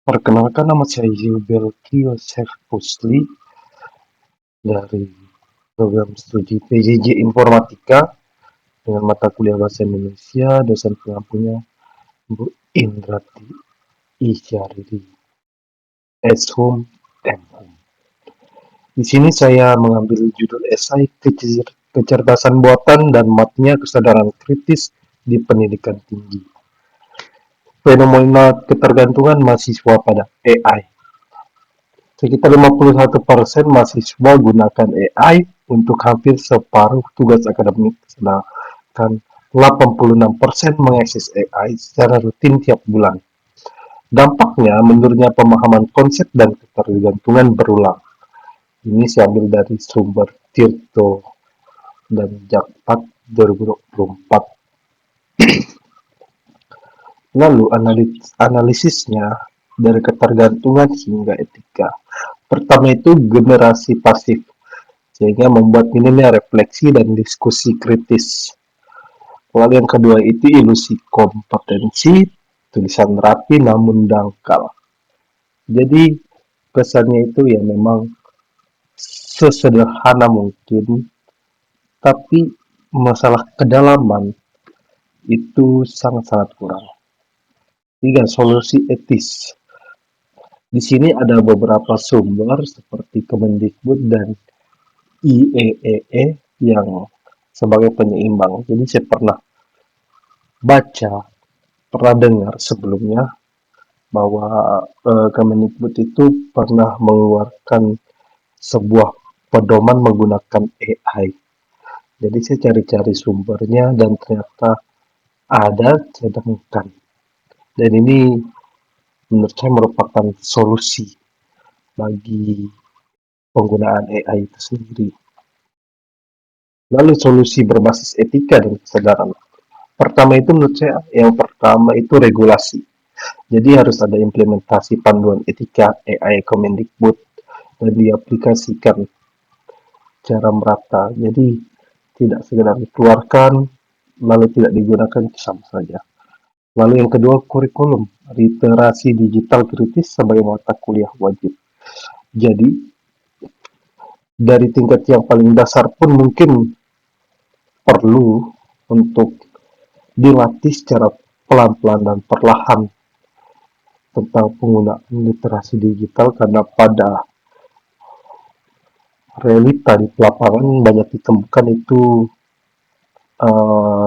Perkenalkan nama saya Yubelki Yosef Pusli dari program studi PJJ Informatika dengan mata kuliah Bahasa Indonesia, dosen pengampunya Bu Indrati Isyaridi Eshum M. Di sini saya mengambil judul esai kecerdasan buatan dan matnya kesadaran kritis di pendidikan tinggi. Fenomena ketergantungan mahasiswa pada AI. Sekitar 51% mahasiswa gunakan AI untuk hampir separuh tugas akademik, sedangkan 86% mengakses AI secara rutin tiap bulan. Dampaknya menurunnya pemahaman konsep dan ketergantungan berulang. Ini saya ambil dari sumber Tirto dan Jakpat 2024. Lalu analisisnya dari ketergantungan hingga etika. Pertama itu generasi pasif, sehingga membuat minimnya refleksi dan diskusi kritis. Lalu yang kedua itu ilusi kompetensi, tulisan rapi namun dangkal. Jadi kesannya itu ya memang sesederhana mungkin, tapi masalah kedalaman itu sangat-sangat kurang. Tiga, solusi etis. Di sini ada beberapa sumber seperti Kemendikbud dan IEEE yang sebagai penyeimbang. Jadi saya baca, pernah dengar sebelumnya bahwa Kemendikbud itu pernah mengeluarkan sebuah pedoman menggunakan AI. Jadi saya cari-cari sumbernya dan ternyata ada, sedangkan. Dan ini menurut saya merupakan solusi bagi penggunaan AI itu sendiri. Lalu solusi berbasis etika dan kesadaran. Pertama itu menurut saya, yang pertama itu regulasi. Jadi harus ada implementasi panduan etika AI Kemendikbud dan diaplikasikan secara merata. Jadi tidak sekedar dikeluarkan lalu tidak digunakan sama saja. Lalu yang kedua kurikulum, literasi digital kritis sebagai mata kuliah wajib. Jadi dari tingkat yang paling dasar pun mungkin perlu untuk dilatih secara pelan-pelan dan perlahan tentang penggunaan literasi digital, karena pada realita di lapangan banyak ditemukan itu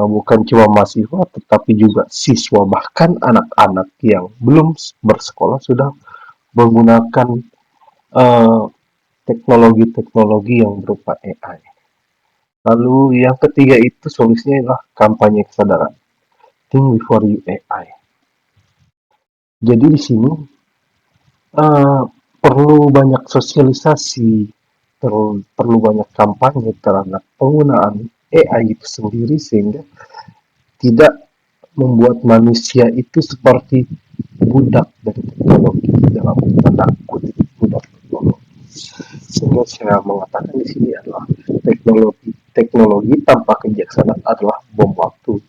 bukan cuma mahasiswa tetapi juga siswa, bahkan anak-anak yang belum bersekolah sudah menggunakan uh, teknologi-teknologi yang berupa AI. Lalu yang ketiga itu solusinya adalah kampanye kesadaran. Think before you AI. Jadi di sini uh, perlu banyak sosialisasi, perlu banyak kampanye terhadap penggunaan AI itu sendiri sehingga tidak membuat manusia itu seperti budak dari teknologi, dalam tanda kutip budak teknologi. Sehingga saya mengatakan di sini adalah teknologi tanpa kebijaksanaan adalah bom waktu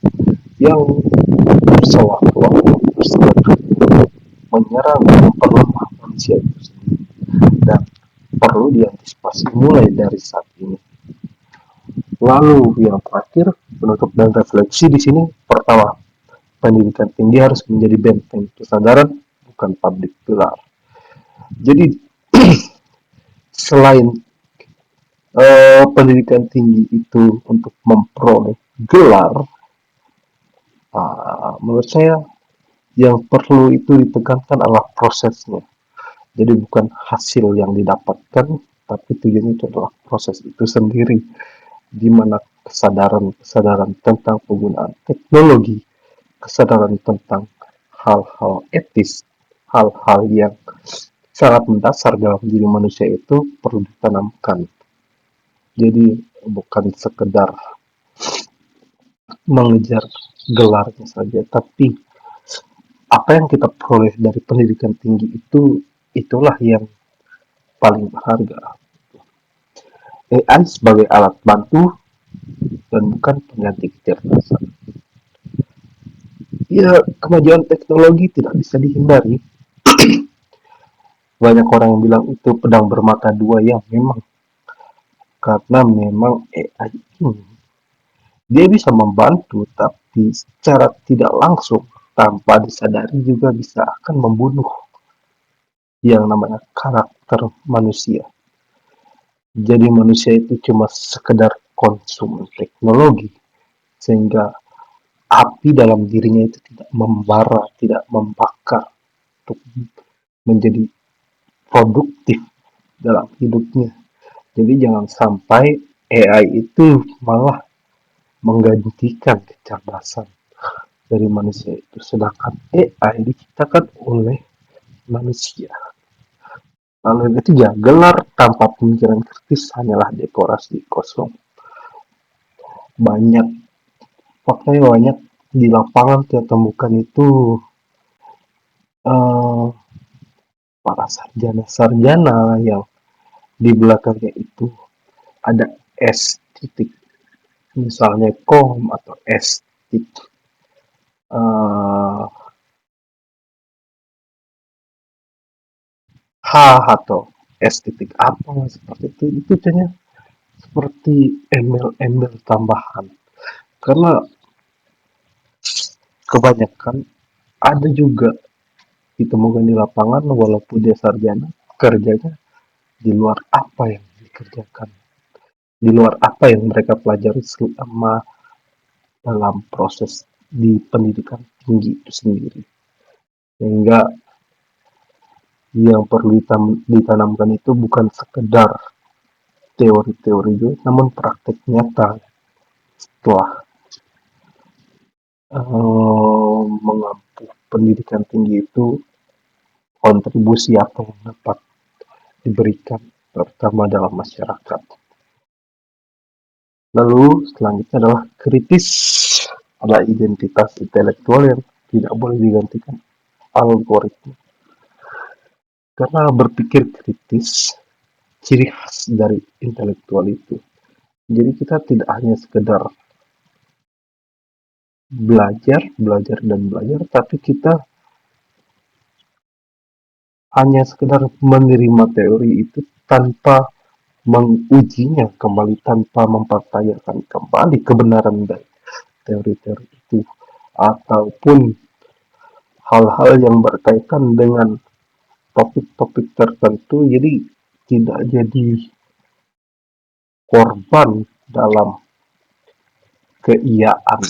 yang sewaktu-waktu menyerang dan memperlemah manusia itu sendiri, dan perlu diantisipasi mulai dari saat ini. Lalu yang terakhir, penutup dan refleksi di sini. Pertama, pendidikan tinggi harus menjadi benteng kesadaran, bukan public pilar. Jadi selain pendidikan tinggi itu untuk memperoleh gelar, menurut saya yang perlu itu ditekankan adalah prosesnya. Jadi bukan hasil yang didapatkan, tapi tujuan itu adalah proses itu sendiri, di mana kesadaran tentang penggunaan teknologi, kesadaran tentang hal-hal etis, hal-hal yang sangat mendasar dalam diri manusia itu perlu ditanamkan. Jadi bukan sekedar mengejar gelarnya saja, tapi apa yang kita peroleh dari pendidikan tinggi itu, itulah yang paling berharga. AI sebagai alat bantu dan bukan pengganti kecerdasan. Ya, kemajuan teknologi tidak bisa dihindari, Banyak orang yang bilang itu pedang bermata dua, ya memang, karena memang AI ini dia bisa membantu, tapi secara tidak langsung tanpa disadari juga bisa akan membunuh yang namanya karakter manusia. Jadi manusia itu cuma sekedar konsumen teknologi, sehingga api dalam dirinya itu tidak membara, tidak membakar untuk menjadi produktif dalam hidupnya. Jadi jangan sampai AI itu malah menggantikan kecerdasan dari manusia itu, sedangkan AI diciptakan oleh manusia. Lalu yang ketiga, gelar tanpa pemikiran kritis hanyalah dekorasi kosong. Banyak, faktanya banyak di lapangan kita temukan itu eh, para sarjana-sarjana yang di belakangnya itu ada S titik, misalnya kom atau S titik eh, H atau S titik apa seperti itu hanya seperti embel-embel tambahan, karena kebanyakan ada juga ditemukan di lapangan walaupun dia sarjana, kerjanya di luar apa yang dikerjakan, di luar apa yang mereka pelajari selama dalam proses di pendidikan tinggi itu sendiri. Sehingga yang perlu ditanamkan itu bukan sekedar teori-teori juga, namun praktek nyata setelah mengampu pendidikan tinggi itu, kontribusi apa yang dapat diberikan terutama dalam masyarakat. Lalu selanjutnya adalah kritis, adalah identitas intelektual yang tidak boleh digantikan algoritma. Karena berpikir kritis ciri khas dari intelektual itu. Jadi kita tidak hanya sekedar belajar dan belajar, tapi kita hanya sekedar menerima teori itu tanpa mengujinya kembali, tanpa mempertanyakan kembali kebenaran dari teori-teori itu, ataupun hal-hal yang berkaitan dengan topik-topik tertentu, jadi tidak jadi korban dalam keiyaan.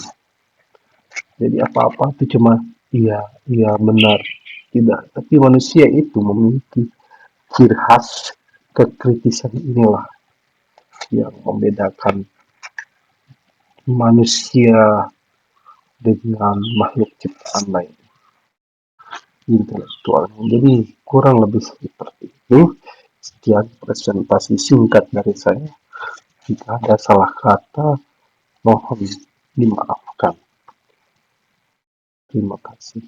Jadi apa-apa itu cuma iya, iya benar, tidak. Tapi manusia itu memiliki ciri khas kekritisan inilah yang membedakan manusia dengan makhluk ciptaan lain, intelektual. Jadi kurang lebih seperti itu. Sekian presentasi singkat dari saya. Jika ada salah kata, mohon dimaafkan. Terima kasih.